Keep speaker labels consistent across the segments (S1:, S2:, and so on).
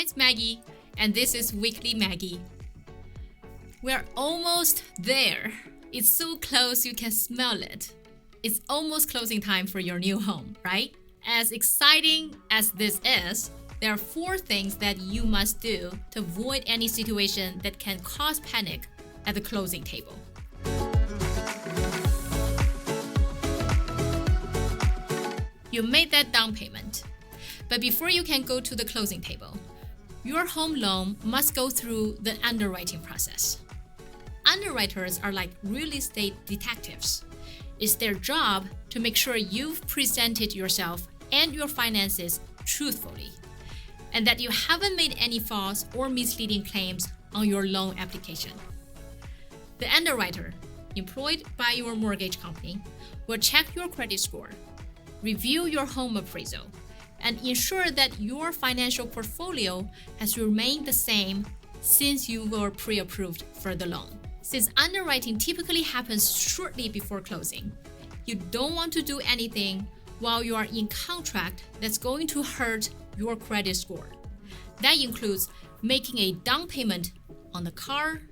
S1: Hi, it's Maggie, and this is Weekly Maggie. We're almost there. It's so close you can smell it. It's almost closing time for your new home, right? As exciting as this is, there are 4 things that you must do to avoid any situation that can cause panic at the closing table. You made that down payment, but before you can go to the closing table, your home loan must go through the underwriting process. Underwriters are like real estate detectives. It's their job to make sure you've presented yourself and your finances truthfully, and that you haven't made any false or misleading claims on your loan application. The underwriter, employed by your mortgage company, will check your credit score, review your home appraisal, and ensure that your financial portfolio has remained the same since you were pre-approved for the loan. Since underwriting typically happens shortly before closing, you don't want to do anything while you are in contract that's going to hurt your credit score. That includes making a down payment on the car,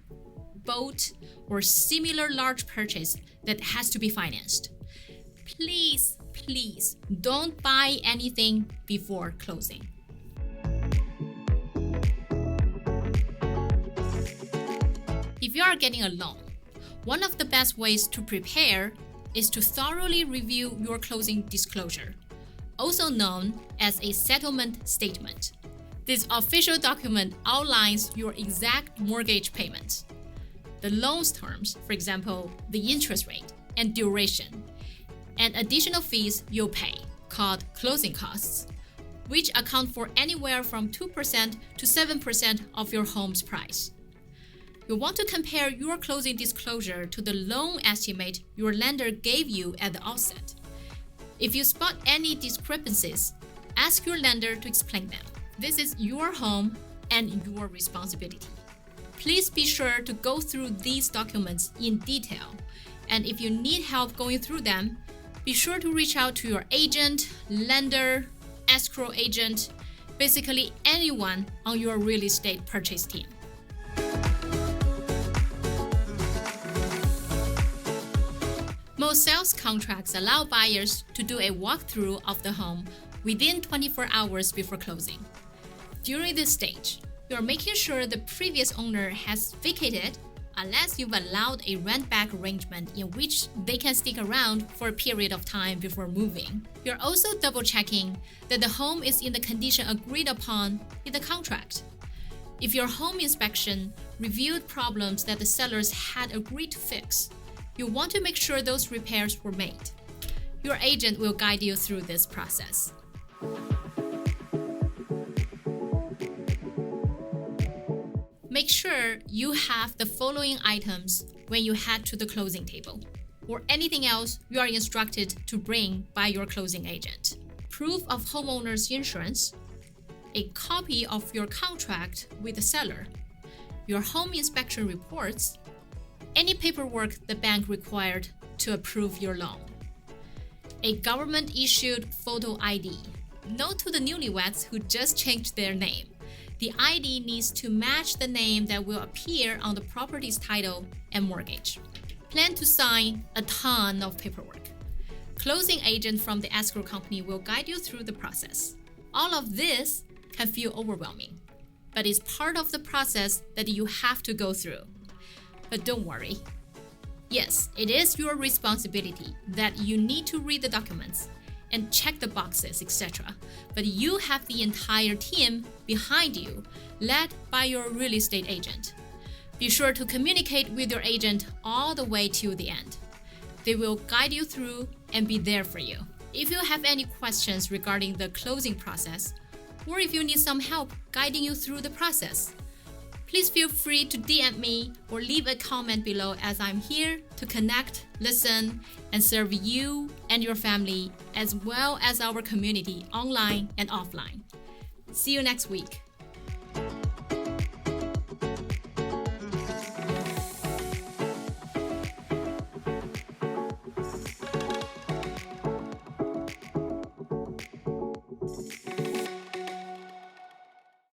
S1: boat, or similar large purchase that has to be financed. Please don't buy anything before closing. If you are getting a loan, one of the best ways to prepare is to thoroughly review your closing disclosure, also known as a settlement statement. This official document outlines your exact mortgage payments, the loan's terms, for example, the interest rate and duration, and additional fees you'll pay, called closing costs, which account for anywhere from 2% to 7% of your home's price. You'll want to compare your closing disclosure to the loan estimate your lender gave you at the outset. If you spot any discrepancies, ask your lender to explain them. This is your home and your responsibility. Please be sure to go through these documents in detail, and if you need help going through them, be sure to reach out to your agent, lender, escrow agent, basically anyone on your real estate purchase team. Most sales contracts allow buyers to do a walkthrough of the home within 24 hours before closing. During this stage, you are making sure the previous owner has vacated unless you've allowed a rent-back arrangement in which they can stick around for a period of time before moving. You're also double-checking that the home is in the condition agreed upon in the contract. If your home inspection revealed problems that the sellers had agreed to fix, you want to make sure those repairs were made. Your agent will guide you through this process. Make sure you have the following items when you head to the closing table, or anything else you are instructed to bring by your closing agent. Proof of homeowner's insurance, a copy of your contract with the seller, your home inspection reports, any paperwork the bank required to approve your loan, a government-issued photo ID. Note to the newlyweds who just changed their name, the ID needs to match the name that will appear on the property's title and mortgage. Plan to sign a ton of paperwork. Closing agent from the escrow company will guide you through the process. All of this can feel overwhelming, but it's part of the process that you have to go through. But don't worry. Yes, it is your responsibility that you need to read the documents and check the boxes, etc. But you have the entire team behind you, led by your real estate agent. Be sure to communicate with your agent all the way to the end. They will guide you through and be there for you. If you have any questions regarding the closing process, or if you need some help guiding you through the process, please feel free to DM me or leave a comment below, as I'm here to connect, listen, and serve you and your family, as well as our community online and offline. See you next week.